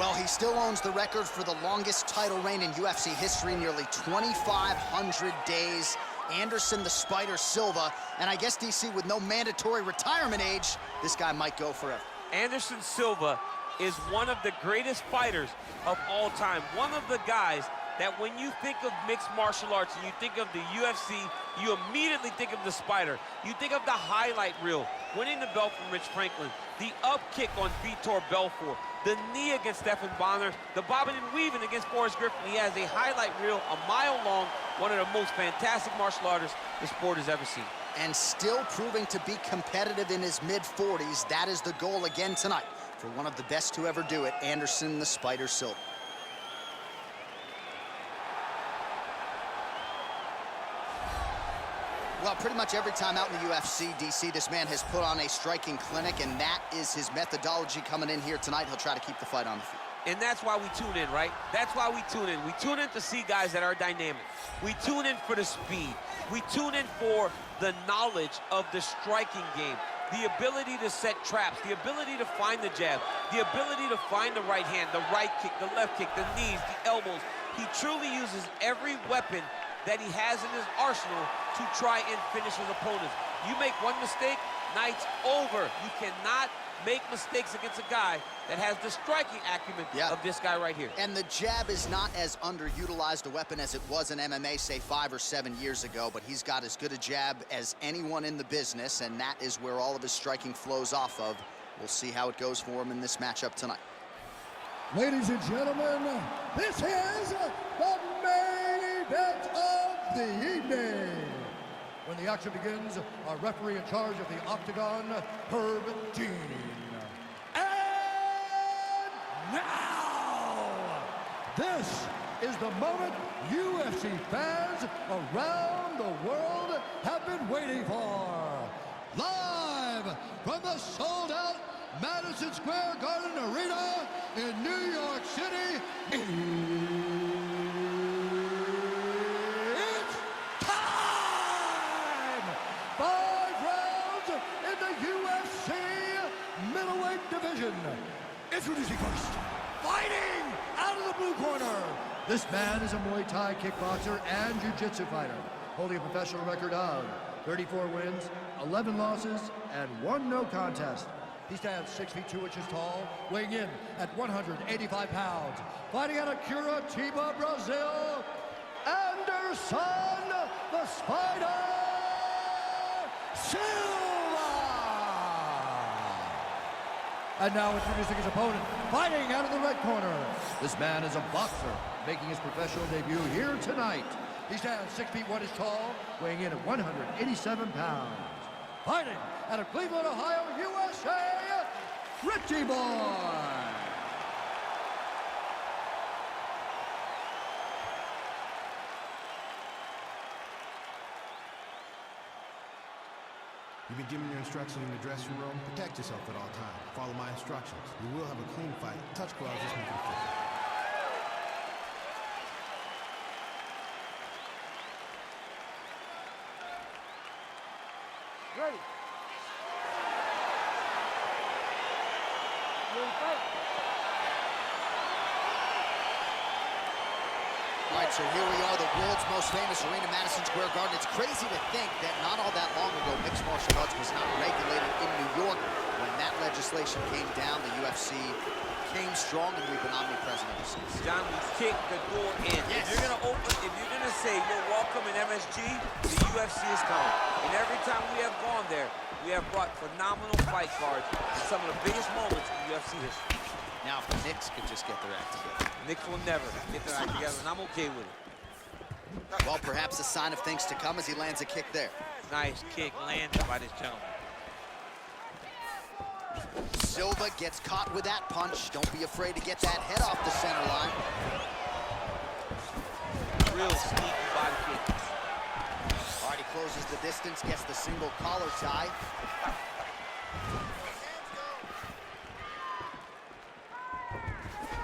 Well, he still owns the record for the longest title reign in UFC history, nearly 2,500 days. Anderson the Spider Silva, and I guess, DC, with no mandatory retirement age, this guy might go forever. Anderson Silva is one of the greatest fighters of all time. One of the guys that when you think of mixed martial arts and you think of the UFC, you immediately think of the Spider. You think of the highlight reel, winning the belt from Rich Franklin, the up kick on Vitor Belfort, the knee against Stephan Bonner, the bobbing and weaving against Forrest Griffin. He has a highlight reel a mile long, one of the most fantastic martial artists the sport has ever seen. And still proving to be competitive in his mid-40s. That is the goal again tonight for one of the best to ever do it, Anderson the Spider Silva. Well, pretty much every time out in the UFC, DC, this man has put on a striking clinic, and that is his methodology coming in here tonight. He'll try to keep the fight on the field. And that's why we tune in, right? That's why we tune in. We tune in to see guys that are dynamic. We tune in for the speed. We tune in for the knowledge of the striking game, the ability to set traps, the ability to find the jab, the ability to find the right hand, the right kick, the left kick, the knees, the elbows. He truly uses every weapon that he has in his arsenal to try and finish his opponents. You make one mistake, night's over. You cannot make mistakes against a guy that has the striking acumen of this guy right here. And the jab is not as underutilized a weapon as it was in MMA, say, 5 or 7 years ago, but he's got as good a jab as anyone in the business, and that is where all of his striking flows off of. We'll see how it goes for him in this matchup tonight. Ladies and gentlemen, this is the main event of the evening. When the action begins, our referee in charge of the Octagon, Herb Dean. And now, this is the moment UFC fans around the world have been waiting for. Live from the sold-out Madison Square Garden Arena in New York City, it's time! 5 rounds in the UFC middleweight division. Introducing first, fighting out of the blue corner. This man is a Muay Thai kickboxer and jiu-jitsu fighter, holding a professional record of 34 wins, 11 losses, and 1 no contest. He stands 6 feet 2 inches tall, weighing in at 185 pounds. Fighting out of Curitiba, Brazil, Anderson the Spider Silva! And now introducing his opponent, fighting out of the red corner. This man is a boxer, making his professional debut here tonight. He stands 6 feet 1 inches tall, weighing in at 187 pounds. Fighting out of Cleveland, Ohio, USA, Richie Boy. You've been given your instructions in the dressing room. Protect yourself at all times. Follow my instructions. You will have a clean fight. Touch gloves, just make it fit. Ready. All right, so here we are, the world's most famous arena, Madison Square Garden. It's crazy to think that not all that long ago, mixed martial arts was not regulated in New York. When that legislation came down, the UFC came strong, and we've been omnipresent ever since. John, we kick the door in. Yes. If you're gonna say you're welcome in MSG, the UFC is coming. And every time we have gone there, we have brought phenomenal fight cards and some of the biggest moments in UFC history. Now, if the Knicks could just get their act together. Knicks will never get their act together, and I'm okay with it. Well, perhaps a sign of things to come as he lands a kick there. Nice kick landed by this gentleman. Silva gets caught with that punch. Don't be afraid to get that head off the center line. Real sneaky body kick. All right, he closes the distance, gets the single collar tie.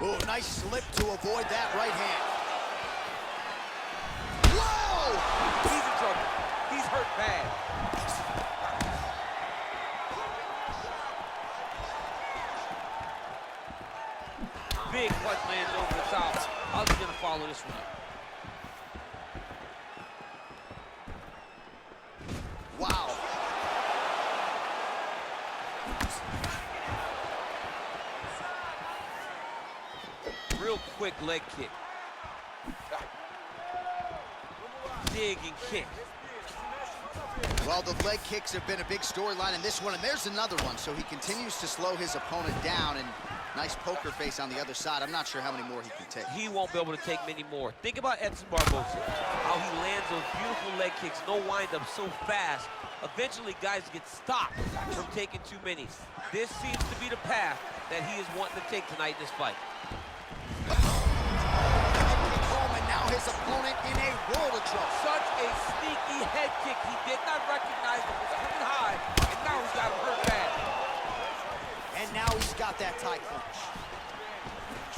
Oh, nice slip to avoid that right hand. Whoa! He's in trouble. He's hurt bad. Big punch lands over the top. How's he gonna follow this one up? Wow. Real quick leg kick. Dig and kick. Well, the leg kicks have been a big storyline in this one, and there's another one. So he continues to slow his opponent down, and nice poker face on the other side. I'm not sure how many more he can take. He won't be able to take many more. Think about Edson Barboza, how he lands those beautiful leg kicks, no wind-up, so fast. Eventually, guys get stopped from taking too many. This seems to be the path that he is wanting to take tonight in this fight. Now his opponent in a world of trouble. Such a sneaky head kick. He did not recognize it was coming high, and now he's got him hurt bad. And now he's got that tie clinch.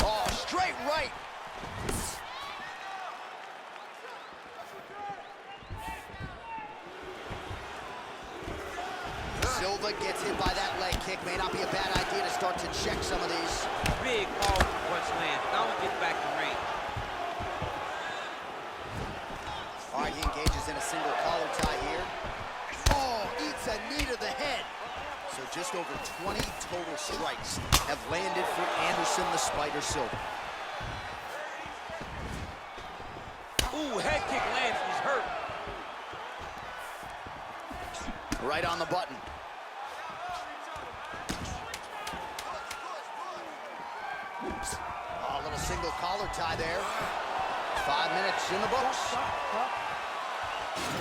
Oh, straight right. Silva gets hit by that leg kick. May not be a bad idea to start to check some of these. Big, powerful punch lands. Now he gets back in range. All right, he engages in a single collar tie here. Oh, eats a knee to the head. So just over 20 total strikes have landed for Anderson the Spider Silva. Ooh, head kick lands, he's hurt. Right on the button. Oh, a little single collar tie there. 5 minutes in the books.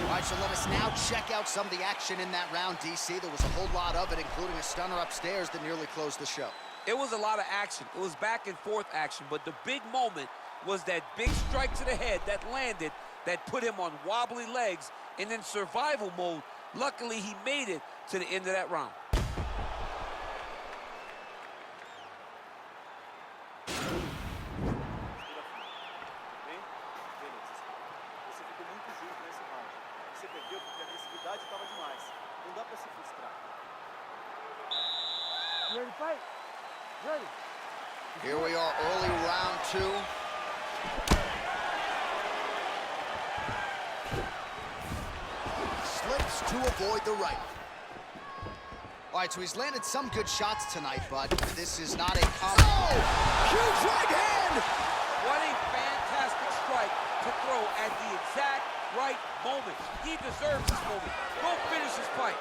All right, so let us now check out some of the action in that round, DC. There was a whole lot of it, including a stunner upstairs that nearly closed the show. It was a lot of action. It was back and forth action, but the big moment was that big strike to the head that landed, that put him on wobbly legs, and in survival mode. Luckily, he made it to the end of that round. Ready to fight? Ready. Here we are, early round 2. Slips to avoid the right. All right, so he's landed some good shots tonight, but this is not a common... Oh! Huge right hand! What a fantastic strike to throw at the exact right moment. He deserves this moment. Go finish his fight.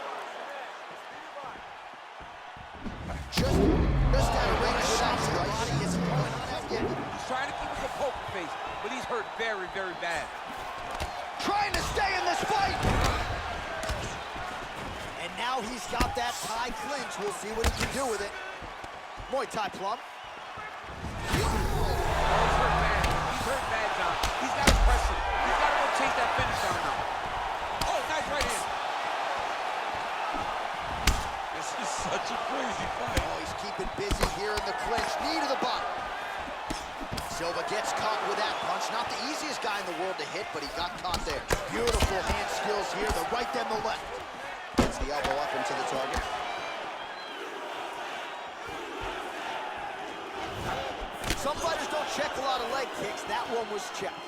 Just out of range shots to the body. His opponent He's trying to keep us a poker face, but he's hurt very, very bad. trying to stay in this fight. And now he's got that tie clinch. We'll see what he can do with it. Muay Thai plum. He's hurt bad. He's hurt bad, John. He's got to press it. He's got to go chase that finish down now. Oh, nice right hand. This is such a crazy fight. Oh, he's keeping busy here in the clinch. Knee to the bottom. Silva gets caught with that punch. Not the easiest guy in the world to hit, but he got caught there. Beautiful hand skills here, the right then the left. Gets the elbow up into the target. Some fighters don't check a lot of leg kicks. That one was checked.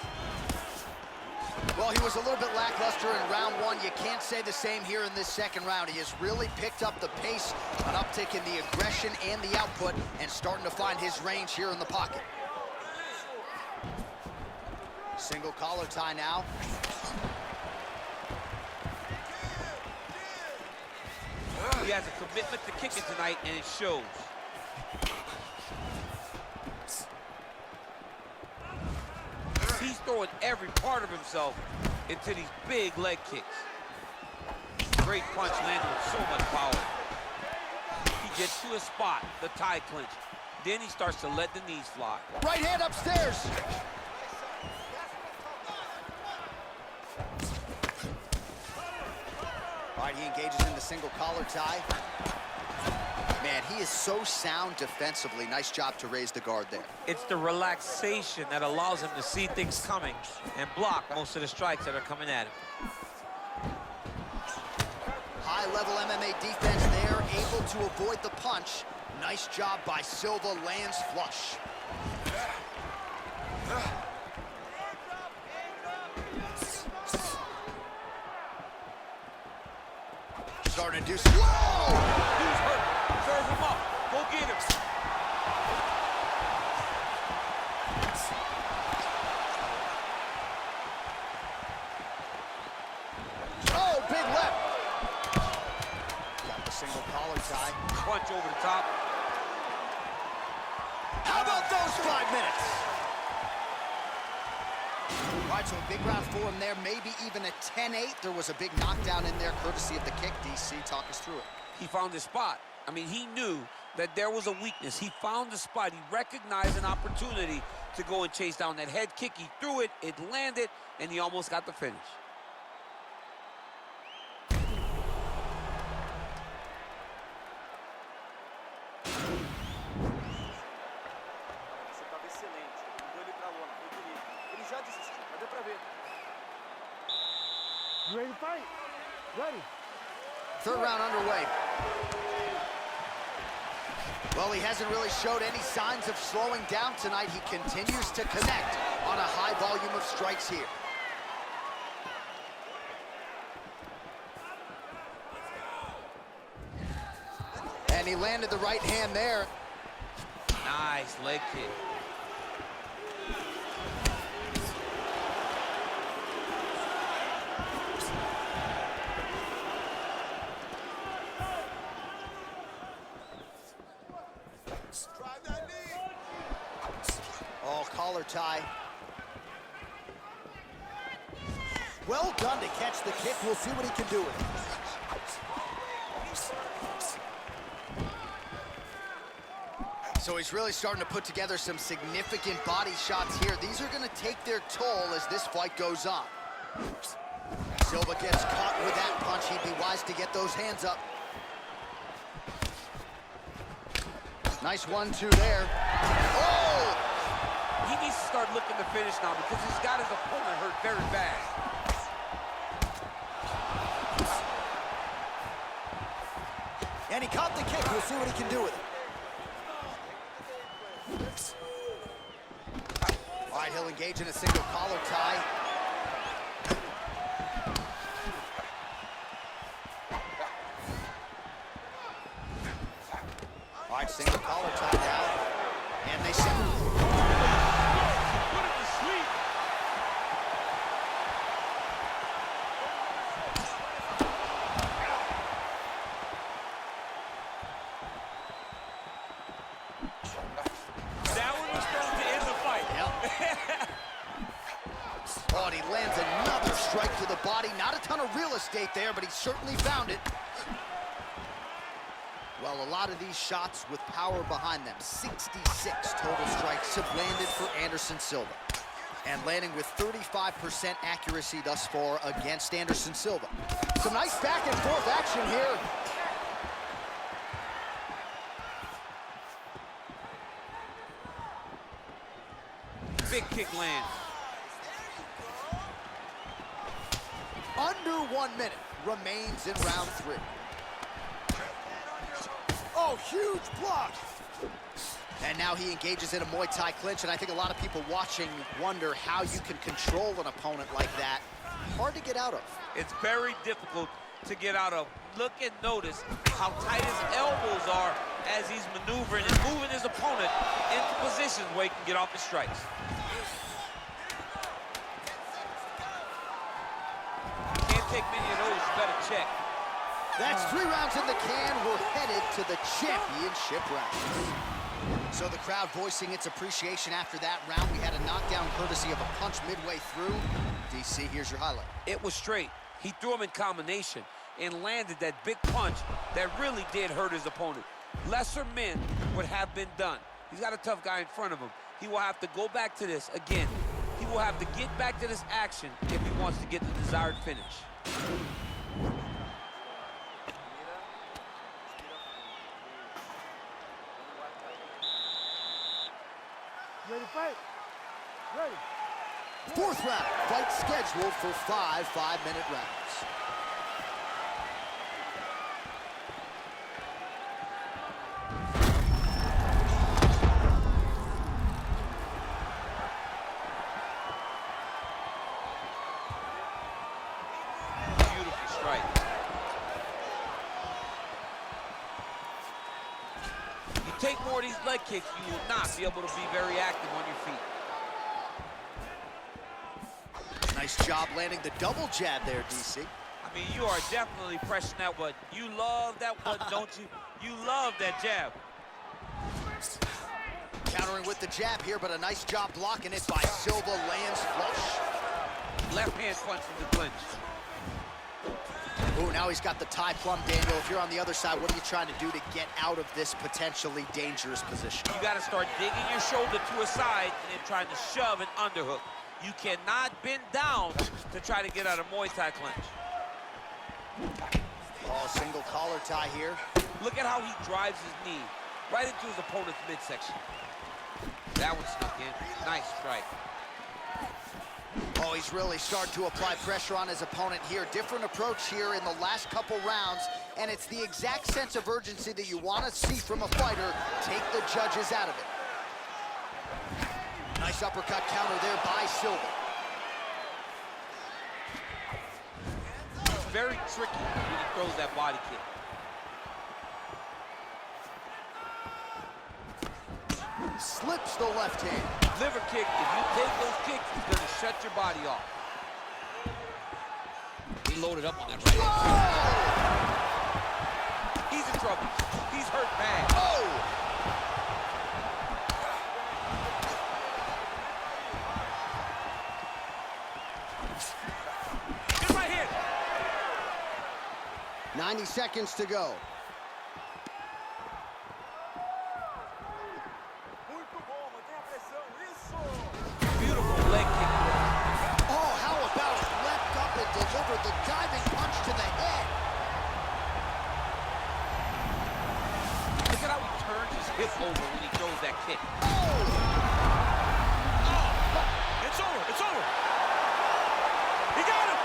Well, he was a little bit lackluster in round 1. You can't say the same here in this second round. He has really picked up the pace, an uptick in the aggression and the output, and starting to find his range here in the pocket. Single collar tie now. He has a commitment to kicking tonight, and it shows. He's throwing every part of himself into these big leg kicks. Great punch landed with so much power. He gets to a spot, the tie clinch. Then he starts to let the knees fly. Right hand upstairs. All right, he engages in the single collar tie. Man, he is so sound defensively. Nice job to raise the guard there. It's the relaxation that allows him to see things coming and block most of the strikes that are coming at him. High-level MMA defense there, able to avoid the punch. Nice job by Silva, lands flush. Starting to do some... Whoa! Who's hurt? Serve him up. Go get him. Oh, big left. Got the single collar tie. Punch over the top. How about those 5 minutes? All right, so a big round for him there, maybe even a 10-8. There was a big knockdown in there, courtesy of the kick. DC, talk us through it. He found his spot. I mean, he knew that there was a weakness. He found the spot. He recognized an opportunity to go and chase down that head kick. He threw it, it landed, and he almost got the finish. Você estava excelente. Mandou ele pra lona, foi bonito. Ele já desistiu, mas deu pra ver. You ready to fight? Ready. Third round underway. Well, he hasn't really showed any signs of slowing down tonight. He continues to connect on a high volume of strikes here. And he landed the right hand there. Nice leg kick. Oh, collar tie. Well done to catch the kick. We'll see what he can do with it. So he's really starting to put together some significant body shots here. These are going to take their toll as this fight goes on. Silva gets caught with that punch. He'd be wise to get those hands up. Nice 1-2 there. Oh! He needs to start looking to finish now because he's got his opponent hurt very bad. And he caught the kick. We'll see what he can do with it. All right, he'll engage in a single collar tie. All right, single collar tie now. And they set. Put it to sleep. That one was supposed to end the fight. Yep. Oh, and he lands another strike to the body. Not a ton of real estate there, but he certainly found it. Well, a lot of these shots with power behind them. 66 total strikes have landed for Anderson Silva. And landing with 35% accuracy thus far against Anderson Silva. Some nice back and forth action here. Big kick lands. Under 1 minute remains in round 3. Oh, huge block. And now he engages in a Muay Thai clinch, and I think a lot of people watching wonder how you can control an opponent like that. Hard to get out of. It's very difficult to get out of. Look and notice how tight his elbows are as he's maneuvering and moving his opponent into positions where he can get off his strikes. Can't take many of those, you better check. That's 3 rounds in the can. We're headed to the championship round. So the crowd voicing its appreciation after that round. We had a knockdown courtesy of a punch midway through. DC, here's your highlight. It was straight. He threw him in combination and landed that big punch that really did hurt his opponent. Lesser men would have been done. He's got a tough guy in front of him. He will have to go back to this again. He will have to get back to this action if he wants to get the desired finish. Ready to fight? Ready. 4th round, fight scheduled for 5 5-minute rounds. take more of these leg kicks, you will not be able to be very active on your feet. Nice job landing the double jab there, DC. I mean, you are definitely pressing that one. You love that one, don't you? You love that jab. Countering with the jab here, but a nice job blocking it by Silva. Lands flush. Left hand punch from the clinch. Ooh, now he's got the tie plum, Daniel. If you're on the other side, what are you trying to do to get out of this potentially dangerous position? You got to start digging your shoulder to a side and then trying to shove an underhook. You cannot bend down to try to get out of Muay Thai clinch. Oh, single collar tie here. Look at how he drives his knee right into his opponent's midsection. That one snuck in. Nice strike. Oh, he's really starting to apply pressure on his opponent here. Different approach here in the last couple rounds, and it's the exact sense of urgency that you want to see from a fighter. Take the judges out of it. Nice uppercut counter there by Silva. It's very tricky when he throws that body kick. Slips the left hand. Liver kick, if you take those kicks, it's going to shut your body off. He loaded up on that right hand. He's in trouble. He's hurt bad. Oh! Good right hand. 90 seconds to go. Beautiful leg kick. Oh, how about it? Leapt up and delivered the diving punch to the head. Look at how he turns his hip over when he throws that kick. Oh! It's over. It's over. He got him.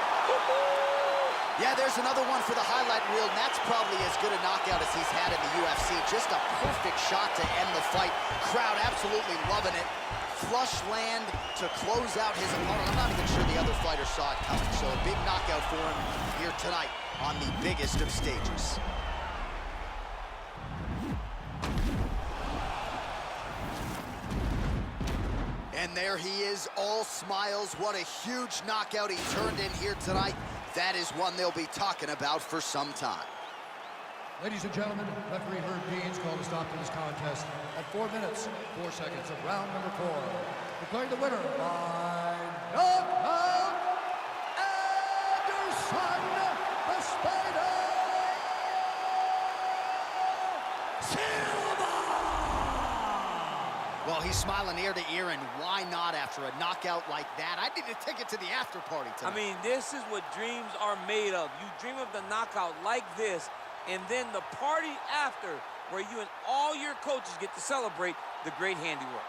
Yeah, there's another one for the highlight reel, and that's probably as good a knockout as he's had in the UFC. Just a perfect shot to end the fight. Crowd absolutely loving it. Flush land to close out his opponent. I'm not even sure the other fighter saw it coming, so a big knockout for him here tonight on the biggest of stages. And there he is, all smiles. What a huge knockout he turned in here tonight. That is one they'll be talking about for some time. Ladies and gentlemen, referee Herb Dean's called a stop to this contest at 4 minutes, 4 seconds of round number 4. Declaring the winner by knockout, Anderson, the Spider, Silva! Well, he's smiling ear to ear, and why not after a knockout like that? I need a ticket to the after party tonight. I mean, this is what dreams are made of. You dream of the knockout like this, and then the party after, where you and all your coaches get to celebrate the great handiwork.